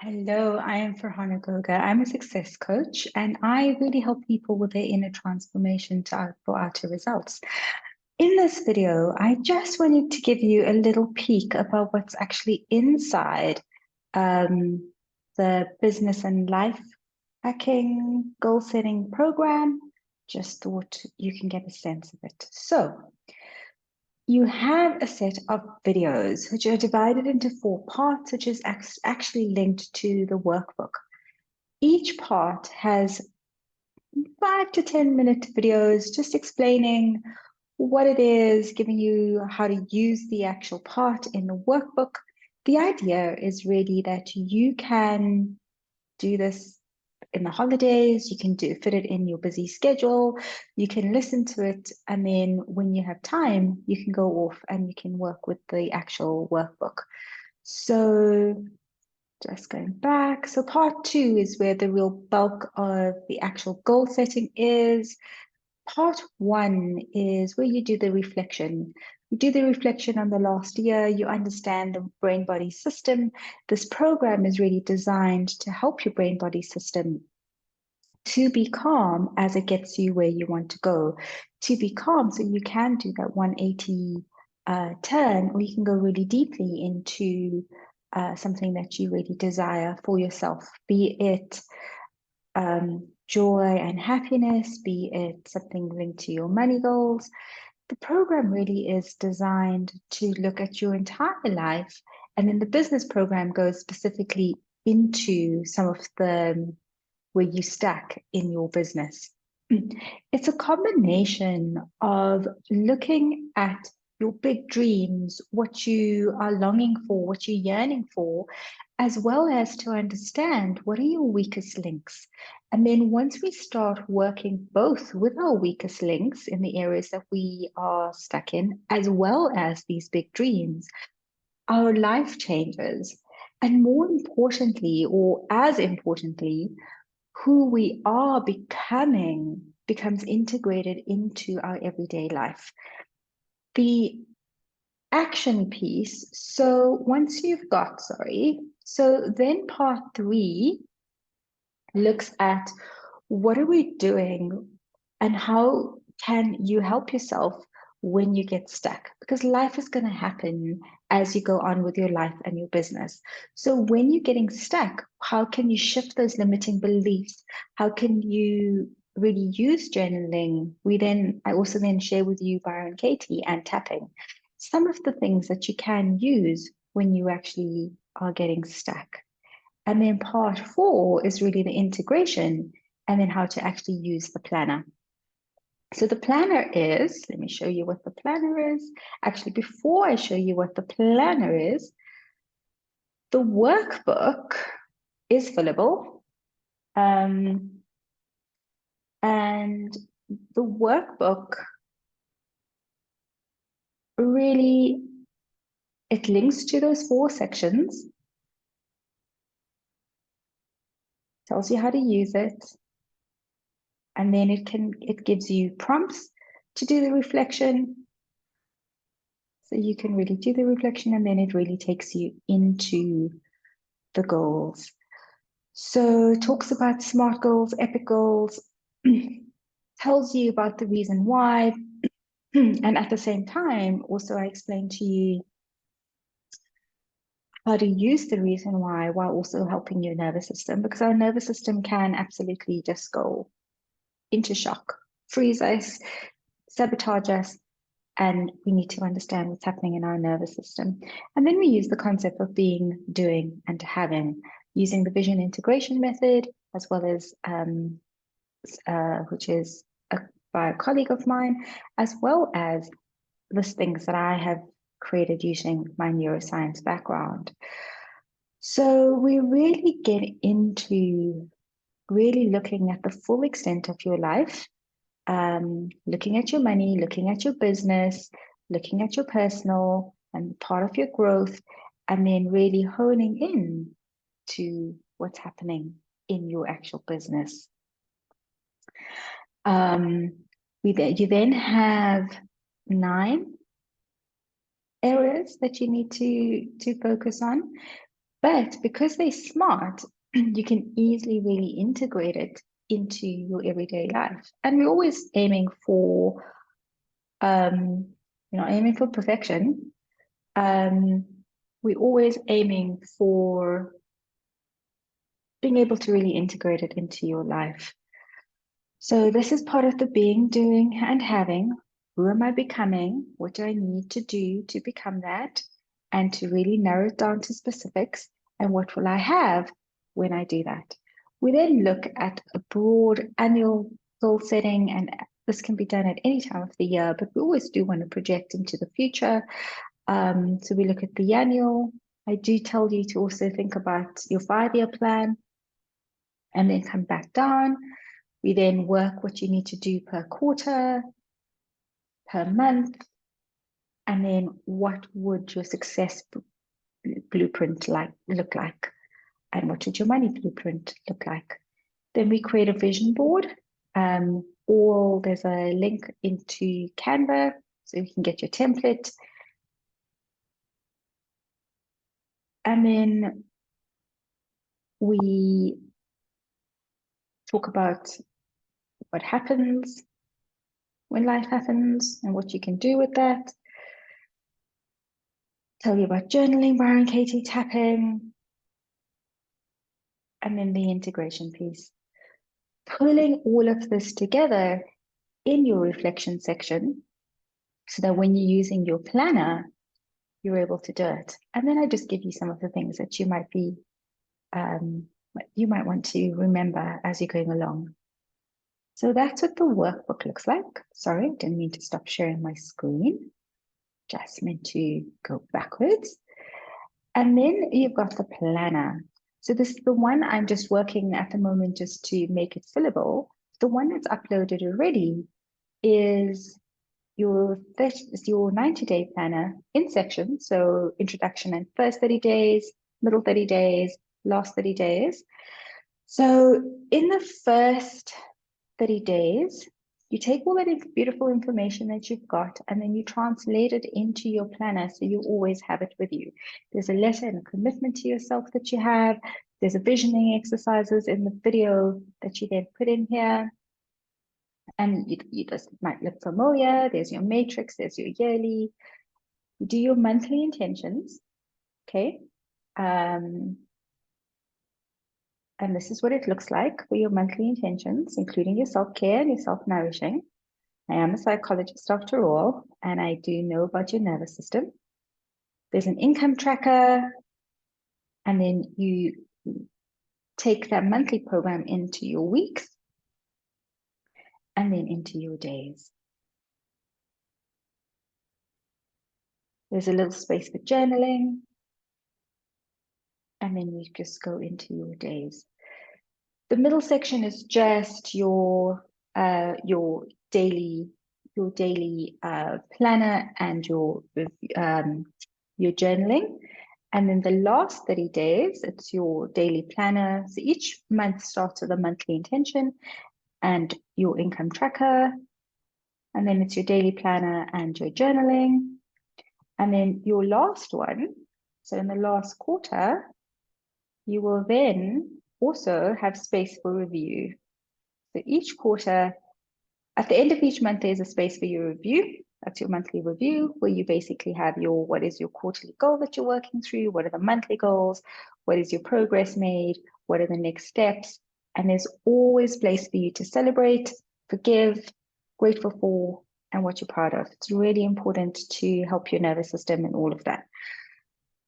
Hello, I am Farhana Goga. I'm a success coach and I really help people with their inner transformation for outer results. In this video, I just wanted to give you a little peek about what's actually inside um, the business and life hacking goal setting program. Just thought you can get a sense of it. So, you have a set of videos which are divided into 4 parts, which is actually linked to the workbook. Each part has 5 to 10 minute videos just explaining what it is, giving you how to use the actual part in the workbook. The idea is really that you can do this in the holidays, you can fit it in your busy schedule, you can listen to it, and then when you have time, you can go off and you can work with the actual workbook. So just going back. So part 2 is where the real bulk of the actual goal setting is. Part 1 is where you do the reflection. You do the reflection on the last year, you understand the brain body system. This program is really designed to help your brain body system to be calm as it gets you where you want to go. To be calm so you can do that 180 turn, or you can go really deeply into something that you really desire for yourself, be it joy and happiness, be it something linked to your money goals. The program really is designed to look at your entire life. And then the business program goes specifically into some of the where you stack in your business. It's a combination of looking at your big dreams, what you are longing for, what you're yearning for, as well as to understand what are your weakest links. And then once we start working both with our weakest links in the areas that we are stuck in, as well as these big dreams, our life changes. And more importantly, or as importantly, who we are becoming becomes integrated into our everyday life. The action piece, so once you've got, so then part 3 looks at what are we doing and how can you help yourself when you get stuck? Because life is going to happen as you go on with your life and your business. So when you're getting stuck, how can you shift those limiting beliefs? How can you really use journaling? I also then share with you Byron Katie and tapping, some of the things that you can use when you actually are getting stuck. And then part 4 is really the integration and then how to actually use the planner. So the planner is, let me show you what the planner is. Actually, before I show you what the planner is, the workbook is fillable. And the workbook really, it links to those 4 sections, tells you how to use it, and then it gives you prompts to do the reflection. So you can really do the reflection, and then it really takes you into the goals. So it talks about SMART goals, EPIC goals, tells you about the reason why. And at the same time, also I explain to you how to use the reason why while also helping your nervous system, because our nervous system can absolutely just go into shock, freeze us, sabotage us, and we need to understand what's happening in our nervous system. And then we use the concept of being, doing, and having, using the vision integration method, as well as, which is by a colleague of mine, as well as listings that I have created using my neuroscience background. So we really get into really looking at the full extent of your life, looking at your money, looking at your business, looking at your personal and part of your growth, and then really honing in to what's happening in your actual business. You then have 9 areas that you need to focus on. But because they're smart, you can easily really integrate it into your everyday life. And we're always aiming for, aiming for perfection. We're always aiming for being able to really integrate it into your life. So this is part of the being, doing, and having. Who am I becoming? What do I need to do to become that? And to really narrow it down to specifics. And what will I have when I do that? We then look at a broad annual goal setting, and this can be done at any time of the year, but we always do want to project into the future. So we look at the annual. I do tell you to also think about your 5-year plan and then come back down. We then work what you need to do per quarter, per month, and then what would your success blueprint look like, and what should your money blueprint look like. Then we create a vision board. There's a link into Canva, so you can get your template. And then we talk about what happens when life happens and what you can do with that. Tell you about journaling, Byron Katie, tapping, and then the integration piece. Pulling all of this together in your reflection section so that when you're using your planner, you're able to do it. And then I just give you some of the things that you might want to remember as you're going along. So that's what the workbook looks like. Sorry, didn't mean to stop sharing my screen. Just meant to go backwards. And then you've got the planner. So this is the one I'm just working at the moment just to make it fillable. The one that's uploaded already is your 90-day planner in sections. So introduction and first 30 days, middle 30 days, last 30 days. So in the first 30 days, you take all that beautiful information that you've got and then you translate it into your planner so you always have it with you. There's a letter and a commitment to yourself that you have. There's a visioning exercises in the video that you then put in here. And you just might look familiar. There's your matrix, there's your yearly. You do your monthly intentions, okay? And this is what it looks like for your monthly intentions, including your self-care and your self-nourishing. I am a psychologist after all, and I do know about your nervous system. There's an income tracker, and then you take that monthly program into your weeks and then into your days. There's a little space for journaling, and then you just go into your days. The middle section is just your daily planner and your journaling. And then the last 30 days, it's your daily planner. So each month starts with a monthly intention and your income tracker. And then it's your daily planner and your journaling. And then your last one, so in the last quarter, you will then also have space for review. So each quarter, at the end of each month, there's a space for your review. That's your monthly review, where you basically have what is your quarterly goal that you're working through? What are the monthly goals? What is your progress made? What are the next steps? And there's always place for you to celebrate, forgive, grateful for, and what you're proud of. It's really important to help your nervous system and all of that.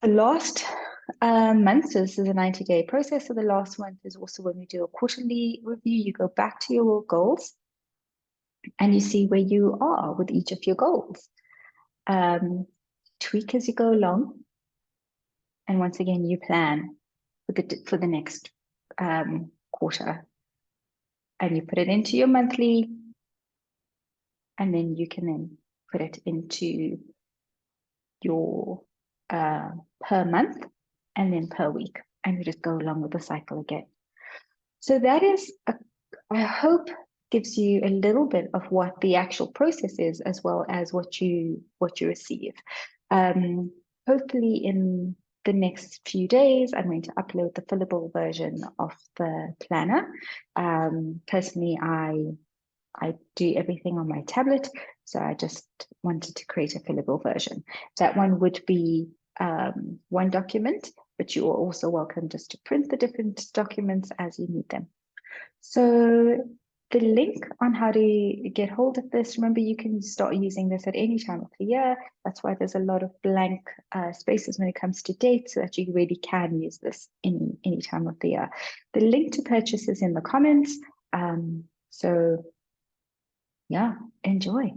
The last month, so this is a 90-day process. So the last month is also when we do a quarterly review. You go back to your goals and you see where you are with each of your goals. Tweak as you go along. And once again, you plan for the next quarter. And you put it into your monthly, and then you can then put it into your per month and then per week. And you just go along with the cycle again. So that is, I hope, gives you a little bit of what the actual process is, as well as what you receive. Hopefully in the next few days, I'm going to upload the fillable version of the planner. Personally, I do everything on my tablet, so I just wanted to create a fillable version. That one would be one document, but you are also welcome just to print the different documents as you need them. So the link on how to get hold of this, remember, you can start using this at any time of the year. That's why there's a lot of blank spaces when it comes to dates, so that you really can use this in any time of the year. The link to purchase is in the comments. So yeah, enjoy.